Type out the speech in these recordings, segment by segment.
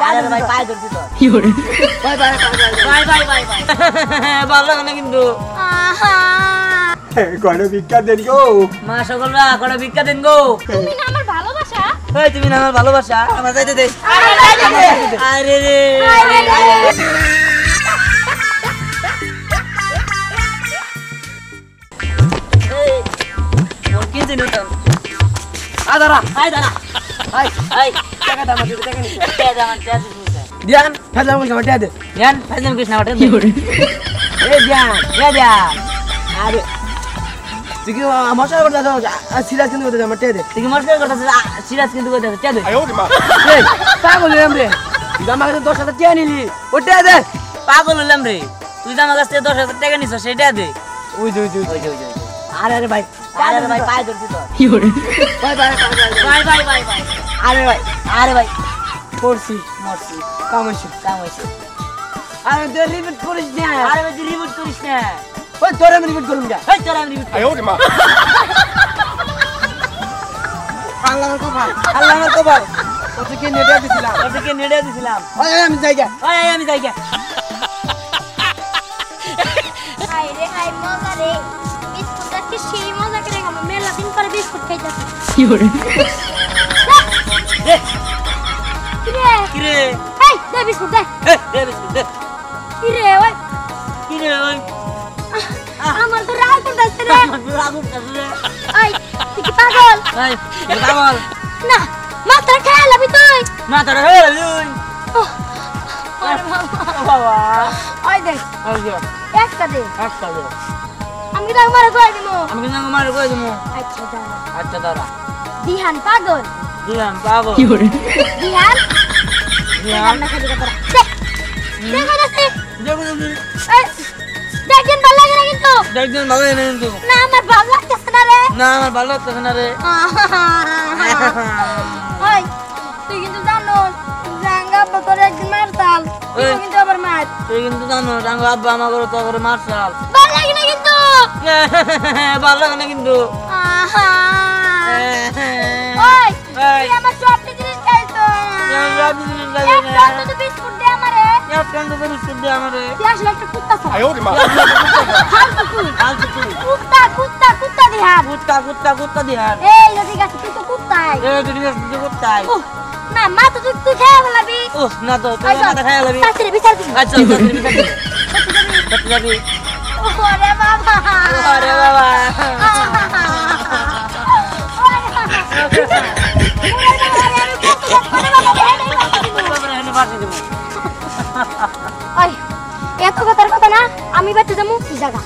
আরে ভাই পায়ে ধরছি তো কি করে bye bye bye bye bye bye ভালো লাগে না কিন্তু কয়টা ভিক্ষা দেন গো মা সকলরা কয়টা ভিক্ষা দেন গো তুমি না আমার ভালোবাসা এই তুমি না আমার ভালোবাসা আমার যাইতে দে আরে রে মোর কি দিন তো আদারা আই দাঁড়া আই আই টাকা দাও আমাকে টাকা নিতে টাকা দাও আমাকে টাকা দিতে দিয়ান ফাজলাম কইছ মাটি দে ধ্যান ফাজলাম কৃষ্ণ মাঠে কি করে এই ধ্যান আরে তুই কি মশা করতে যাও সিরিয়াস কিন্তু করতে যাও মাটি দে তুই কি মস্করা করতেছিস সিরিয়াস কিন্তু করতেছিস টাকা দে এই পাগল হলাম রে তুই আমার কাছে 10,000 টাকা নিলি ওটা দে পাগল হলাম রে তুই তো আমার কাছ থেকে 10,000 টাকা নিছ সেটা দে ওই আরে ভাই আরে ভাই পায়ে ধরছি তো কি করে bye bye bye bye bye bye আরে ভাই করছি মরছি কাম হইছে আরে দে রিপিট করিস না আরে ভাই তুই রিমোট করিস না ওই তোরে আমি রিপিট করুম যা এই তোরা আমি রিমোট আল্লাহর কপাল তোকে কি নেড়ে দিছিলাম তোকে নেড়ে দিছিলাম ওই আমি যাই গা ওই আমি যাই গা হাই রে হাই মজা রে বিস্কুট আজকে সেই মজা করে খাবো মেলা দিন পরে বিস্কুট খাইতেছি কি করে কি রে এই দে বিস্কুট দে দে বিস্কুট দে কি রে ওই কি রে ওই আমার তো রাগ করতেছে রে রাগুন কাছে এই তুই কি পাগল এই পাগল না মাথা খেয়ে লাবি তুই না তোরা হে লুই আরে বাবা ওই দেখ ওই যে একটা দে একটা দে আমি তো মারে কই দিমু আমি কিন্তু মার কই দিমু আচ্ছা দাঁড়া আচ্ছা দাঁড়া দিহান পাগল দিলাম পাগল কি করে দিহান দিলাম না খালি কথা দেখ দেখি দেখো এই দেখেন ভালো লাগে না কিন্তু দেখদিন ভালো নেই কিন্তু না আমার ভালো লাগতেছে না রে না আমার ভালো লাগতেছে না রে ওই তুই কিন্তু জানো জাঙ্গা বতরে একদিন মারতাল তুই কিন্তু আবার মার তুই কিন্তু জানো রাঙ্গা আব্বা আমাকে তো করে মারছাল ভালো লাগে না কিন্তু ভালো লাগে না কিন্তু ওই তুই আমার সবটি জিনিস খাইছো একটা তো বিস্কুট দে আমারে তুই আসলে একটা কুত্তা ছ কুত্তা দিহান এই ঠিক আছে তুই তো কুত্তাই না মা তো তুই খেয়ে ফেলাবি শাস্ত্রে বিচার দিবি ওরে বাবা এত কথার কথা না আমি বাইতে যাবো তুই জায়গা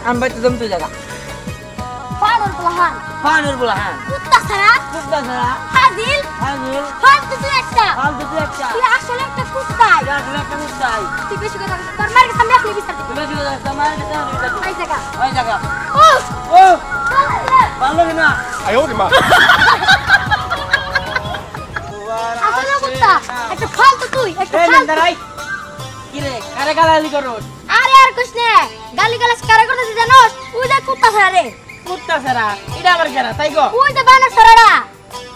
আমি বাইতে যাম তুই জায়গা পাগল পোলাহান পানুর বলা হ্যাঁ কুত্তা ছাড়া হাজিল ফালতু তুই একটা তুই আসলে একটা কুত্তাই তুই বেশি কথা বলিস তোর মার সামনে আসলে বিচার দিবি এই জায়গা ও ভালো না আসলে কুত্তা একটা ফালতু তুই একটা ফালতু কিরে কারে গালালি করছ আরে আর কুছ নে গালি গালাস কারে করতেছিস জানোস ওই যে কুত্তা ছাড়া রে কুত্তা ছাড়া এটা আবার কেরা তাই গো ওই যে বানর ছাড়াটা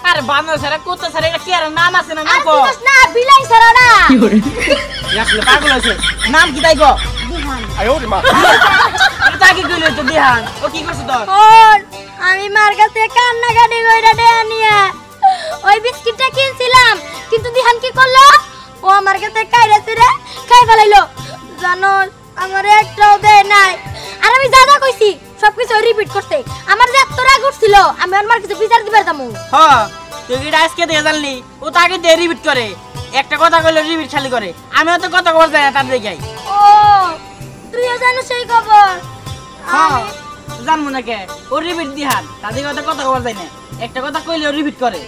আরে বানর ছাড়া কুত্তা ছাড়া এটা কি আর নাম আছে না আর নাম কো তুই না বিলাই ছাড়াটা কি করে আসলে পাগল হইছে নাম কি তাই গো দিহান আরে তা কি কইলো তো দিহান ও কি করছ তোর ওর আমি মার কাছে কান্না কাটি কইরা দেয়া নিয়া ওই বিস্কিটটা কিনছিলাম কিন্তু দিহান কি করলো ও আমার কাছে কাইরাছে রে খাই ফেলাইলো জানো আমার একটাও দেয় নাই আর আমি দাদা কইছি সবকিছু রিপিট করতে আমার যে এত রাগ উঠছিল আমি আমার কিছু বিচার দিবার যাবো হ্যাঁ তুই কি আজকে দিয়ে জানলি ও তাকে দিয়ে রিপিট করে একটা কথা কইলে রিপিট খালি করে আমিও তো কথা বলতে না তার দেখাই ও তুইও জানো সেই খবর হ্যাঁ জানবো না কে ও রিপিট দিহান তাদের কথা বলতে যায় না একটা কথা কইলে ও রিপিট করে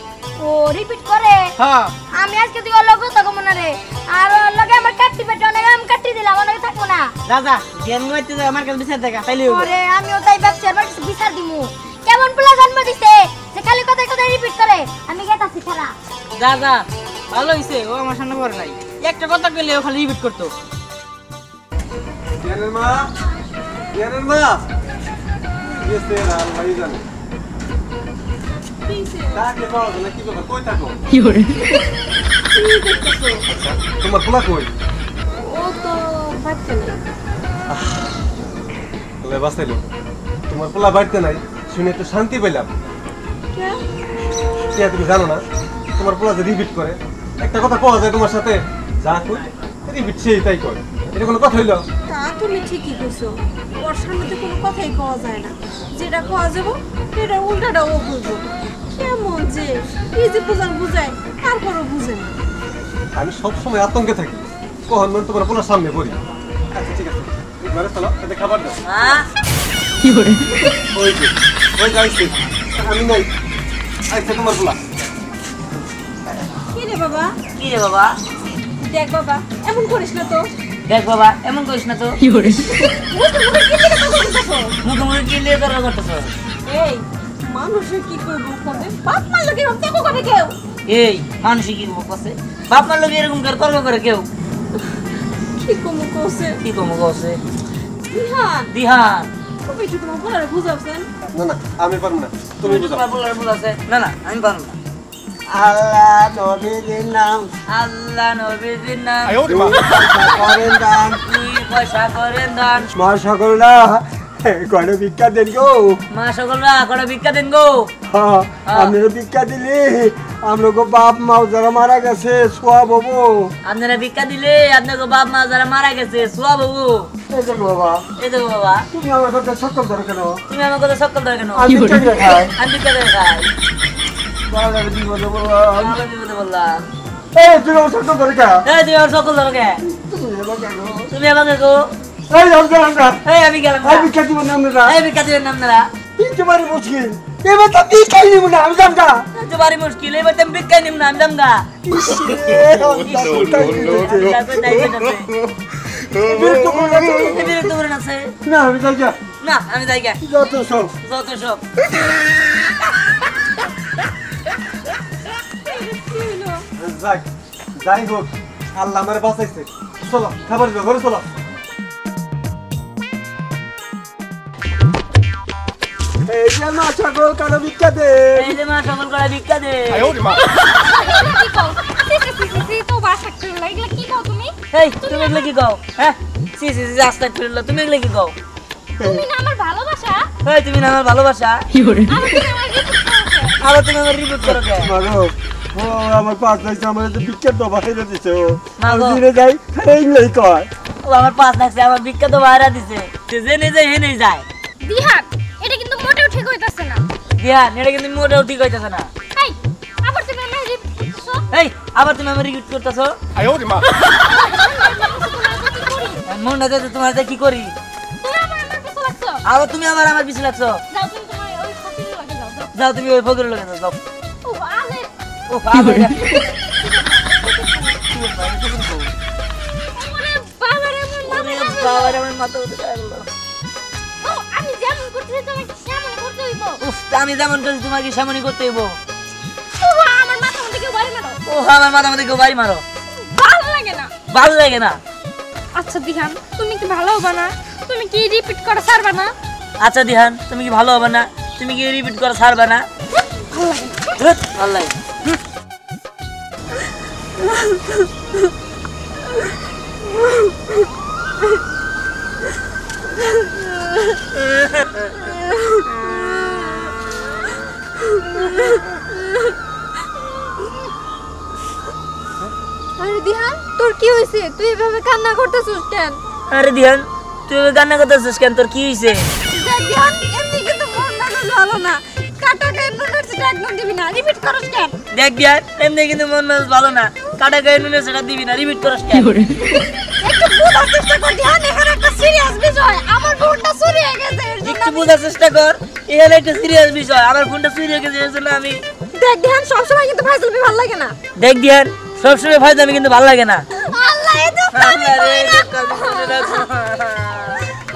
ও রিপিট করে হ্যাঁ আমি আজকে তুই ওর লগে থাকবো না রে আর ওর লগে আমার কাটতি পেটে অনেক আমি কাটি দিলাম ওর লগে থাকবো না দাদা জ্ঞান গাইতে যায় আমার কাছে বিচার দেখা তাইলে ওরে আমিও তাই ভাবছি আমার কিছু বিচার দিমু কেমন পোলা জন্ম দিছে যে খালি কথায় কথায় রিপিট করে আমি গেতাছি খারা দাদা ভালো হইছে ও আমার সামনে পড়ে নাই একটা কথা কইলে ও খালি রিপিট করতো জ্ঞানের মা গেছে আর ভাই জানে তাকে পাওয়া গেল কি কথা কই থাকো কি করে আচ্ছা তোমার পোলা কই? ও তো বাচ্চা নেই। বলে বাঁচাইলো, তোমার পোলা বাড়িতে নাই শুনে একটু শান্তি পেলাম। কে তুমি জানো না তোমার পোলা যে রিপিট করে, একটা কথা পাওয়া যায় তোমার সাথে, যা কই রিপিট সেই তাই করে, এটা কোনো কথা হইলো? তা তুমি ঠিকই কইছো, ওর সামনে তো কোনো কথাই কওয়া যায় না, যেটা কওয়া যাবো এটা উল্টাটা ও বুঝবো। কেমন যে এই যে বুঝায় তারপরও বুঝে না। আমি সবসময় আতঙ্কে থাকি, কখন মানে তোমার পোলার সামনে পড়ি। আচ্ছা ঠিক আছে, ঘরে চলো, সাথে খাবার দাও। কি করে ওই যে ওই যাইছি, আমি নাই। আচ্ছা তোমার পোলা কি রে বাবা? কি রে বাবা? দেখ বাবা, এমন করিস না তো। দেখ বাবা, এমন করিস না তো। কি করে মুখে কি লিয়ে তর্ক করতেছ? এই মানুষে কি করবো কবে? বাপ মা লোকে তর্ক করে কেউ? এই মানুষ কি করছে? বাপ মার লোক এরকম করে তর্ক করে কেউ? কি কমু কইছে? কি কমো কছে? বিহান দিহান তুমি একটু তোমার বলারে বুঝাওছেন। না না আমি পারবো না, তুমি তুমি বুঝাও। তোমার বলার ভুল আছে। না না আমি পারবো না। আল্লাহ নবীর নাম আল্লাহ নবীর নাম করেন দান দুই পয়সা করেন দান। মা সকলরা কড়ে ভিক্ষা দেন গো। মা সকলরা করে ভিক্ষা দেন গো। আপনারা ভিক্ষা দিলে আমরা গো বাপ মা যারা মারা গেছে সোয়াব হবো। আপনারা ভিক্ষা দিলে আপনাকে বাপ মা যারা মারা গেছে সোয়া বাবু। এই দেখো বাবা, এই দেখো বাবা, তুমি আমার কথা সকল ধরো কেন? তুমি আমার কথা সকল ধরে কেন? আমি ভিক্ষা দিয়ে খাই। আমি ভিক্ষা দিয়ে খাই। বাবা বিপদে বললাম, ভালো বিপদে বললাম। এই তুমি আমার সকল ধরো কেন? এই তুমি আমার সকল ধরো কে? তুমি এবার কেন? তুমি আমাকে গো। এই আমরা এই আমি গেলাম না। আর ভিক্ষা দিব না আমরা। এই ভিক্ষা দিবেন না আপনারা। তিনটে বাড়ি মুশকিল, এবার তো ভিক্ষাই নিব না, আমি জানতা। তো বাড়ি মুশকিল, এবার তো আমি ভিক্ষা নিব না, আমি যাম গা। বিরক্ত করেন আছে? না আমি যাই গা। না আমি যাই গা। যত সব যত সব। যাক, যাই হোক আল্লাহ আমার বাঁচাইছে। চলো খাবার দিও, ঘরে চলো। এই যে মা সকল কারো ভিক্ষা দে। এই যে মা সকল করে ভিক্ষা দে। কি কও? সি তো বাসা করে লাগলা, কি কও তুমি? এই তুমি এগুলো কি কও? হ্যাঁ সি সি সি রাস্তায় ফিরলো, তুমি এগুলো কি কও? তুমি না আমার ভালোবাসা? এই তুমি না আমার ভালোবাসা? কি করে? আর তুমি আমার রিপোর্ট করছো। আবার তুমি আমার রিপোর্ট করো কে? মাগো ও আমার পাঁচ লাগছে, আমার যে ভিক্ষার দফা খেয়ে দিছে ও। আমি মাগো। দিনে যাই এই নাই কয়। ও আমার পাঁচ লাগছে, আমার ভিক্ষা তো বাইরে দিছে। সে জেনে যায় হেনে যায়। দিহান, এটা কিন্তু মোটেও ঠিক হইতাছে না। দিহান এটা কিন্তু মোটেও ঠিক হইতেছে না। এই, আবার তুমি আমার রিপোর্ট করছো? এই আবার তুমি আমার রিপোর্ট করতেছো? মনটা যাতে তোমার হাতে কি করি? তুমি আমার পিছু লাগছো। আবার তুমি আমার পিছু লাগছো। যাও তুমি তোমার ওই ফাতিল লাগে যাও। যাও তুমি ওই ফকিরের লগে যাও। ও আলে, ও আবার ওরে বাবারে মন না। বাবার আমার মাথা উঠে গেল। ও আমি যেমন করতেছি তোমাকে সেমন করতে হইব। উফ আমি যেমন করছি তোমাকে সেমনই করতে হইব। ও আমার মাথা মধ্যে কেউ বাড়ি মারো। ও আমার মাথা মধ্যে কেউ বাড়ি মারো। ভালো লাগে না। ভালো লাগে না। আচ্ছা দিহান, তুমি কি ভালো হবে না? তুমি কি রিপিট করা ছাড়বে না? আচ্ছা দিহান তুমি কি ভালো হবে না? তুমি কি রিপিট করা ছাড়বে না? ধুৎ, ভালো লাগে। আরে দিহান, তোর কি হইছে? তুই এভাবে কান্না করতেছিস কেন? আরে দিহান তুই কান্না করতেছিস কেন? তোর কি হয়েছে? দিহান, এমনি কিন্তু মনটা ভালো না। কাটা গায়ে নুনের সেটা একদম দিবি না। রিপিট করস কেন? দেখ দিহান এমনি কিন্তু মন মেজাজ ভালো না। কাটা গায়ে নুনে সেটা দিবি না, রিপিট করস কেন? একটু বোঝার চেষ্টা কর দিহান, এখানে একটা সিরিয়াস বিষয়। আমার ফোনটা চুরি হয়ে গেছে। এর জন্য একটু বোঝার চেষ্টা কর, এখানে একটা সিরিয়াস বিষয়। আমার ফোনটা চুরি হয়ে গেছে, এর জন্য আমি দেখ দিহান, সবসময় কিন্তু ফাইজলামি ভালো লাগে না। দেখ দিহান সবসময় ফায়দামি কিন্তু ভালো লাগে না। আল্লাহ, এই তো আল্লাহ রে, এটা কাজ করে না।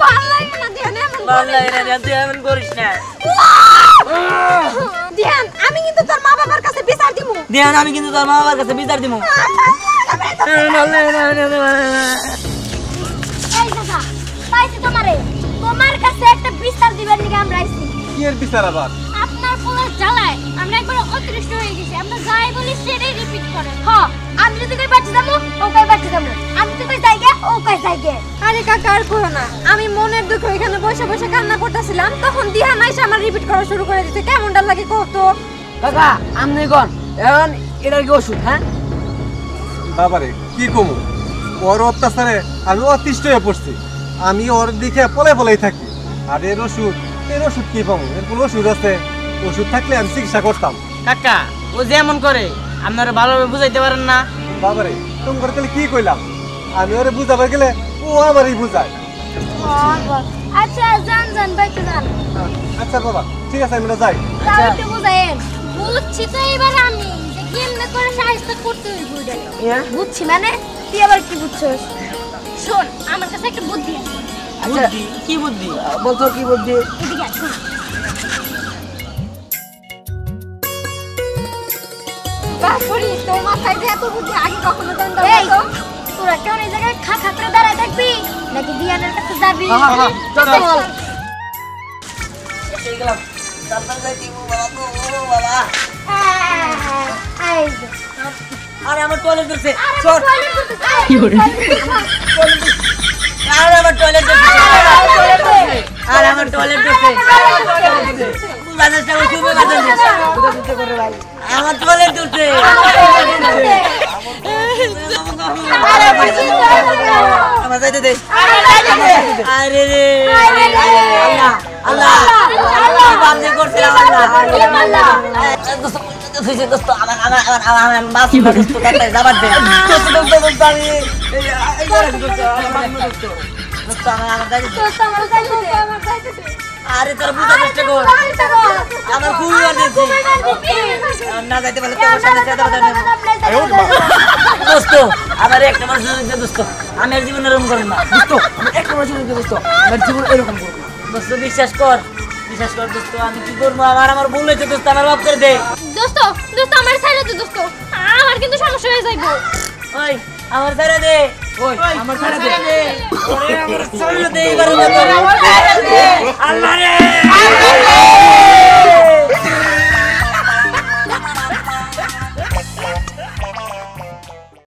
ভালো লাগে না দিহান, এমন ভালো লাগে না দিহান, তুই এমন করিস না। দিহান, আমি কিন্তু তোর মা বাবার কাছে বিচার দিমু। দিহান আমি কিন্তু তোর মা বাবার কাছে বিচার দিব। এই দাদা, পাইছি তোমারে। তোমার কাছে একটা বিচার দিবার নিকে আমরা আইছি। কি এর বিচার আবার? আপনার পোলার জ্বালায় আমরা একবার অতিষ্ঠ হয়ে গেছি। আমরা যাই বলি সেটাই রিপিট করে। হ্যাঁ, আমি যদি কই বাচ্চা যাবো ও কই বাচ্চা যাবো না, আমি তো কই যাইগে ও কই যাইগে। আরে কাকা আর করো না, আমি মনের দুঃখে এখানে বসে বসে কান্না করতেছিলাম, তখন দিহা নাইসা আমার রিপিট করা শুরু করে দিতে। কেমনটা লাগে কত? কাকা আমনি কোন এখন এটার কি ওষুধ? হ্যাঁ বাবারে কি কমু, ওর অত্যাচারে আমি অতিষ্ঠ হয়ে পড়ছি। আমি ওর দিকে পলাই থাকি। আর এর ওষুধ কি পাবো? এর কোনো ওষুধ আছে? ওষুধ থাকলে আমি চিকিৎসা করতাম। কাকা ও যেমন করে আপনারা ভালোভাবে বুঝাইতে পারেন না। বাবারে তুমি করে তাহলে কি কইলাম? আমি ওরে বুঝাবার গেলে ও আমারই বুঝায়। আচ্ছা যান যান বাইকে যান। আচ্ছা বাবা ঠিক আছে, আমি না যাই। তাও একটু বুঝাইন। বুঝছি তো এবার আমি যে কেমনে করে সাহায্য করতে হইব এটা। বুঝছি মানে তুই আবার কি বুঝছস? শোন, আমার কাছে একটা বুদ্ধি আছে। আচ্ছা বুদ্ধি? কি বুদ্ধি? বলতো কি বুদ্ধি? এদিকে আয়, শোন। বাপরে, তোর মাথায় যে এত বুদ্ধি আগে কখনো জানতাম এই, না তো। তোরা কেউ এই জায়গায় খা খা করে দাঁড়ায় থাকবি নাকি দিয়ানের কাছে যাবি? চল, চল। চল। এই গেলাম তারপরে যাই দিব বাবা গো বাবা। এই যে। আরে আমার টয়লেট করছে আরে চল। টয়লেট করতেছে। আরে আমার টয়লেট করছে আরে আমার টয়লেট করছে বাজারটা খুব বাজার দিতে করে ভাই আমার টয়লেট করছে আমার যাইতে দে আরে রে আল্লাহ আল্লাহ আল্লাহ বাজে করছে আল্লাহ দোস্ত আমার বাস দোস্ত কাটে যাবার দে দোস্ত আমি দোস্ত আমার আরে তোর বুঝা চেষ্টা কর আমার খুবই বাড়ছে না যাইতে পারলে তোমার সাথে যেতে পারবে না দোস্ত আমার একটা মানুষ দোস্ত আমি আর জীবন এরকম করব না দোস্ত একটা মানুষ দোস্ত আমার জীবন এরকম করব দোস্ত বিশ্বাস কর দোস্ত আমি কি করবো আমার ভুল হয়েছে দোস্ত আমার মাফ করে দে দোস্ত দোস্ত আমার ছাইরে দে দোস্ত, আমার কিন্তু সমস্যা হয়ে যাইবো। ওই আমার ছেড়ে দে ওই আমার ছেড়ে দে ওরে আমার ছেড়ে দে এবার আল্লাহ রে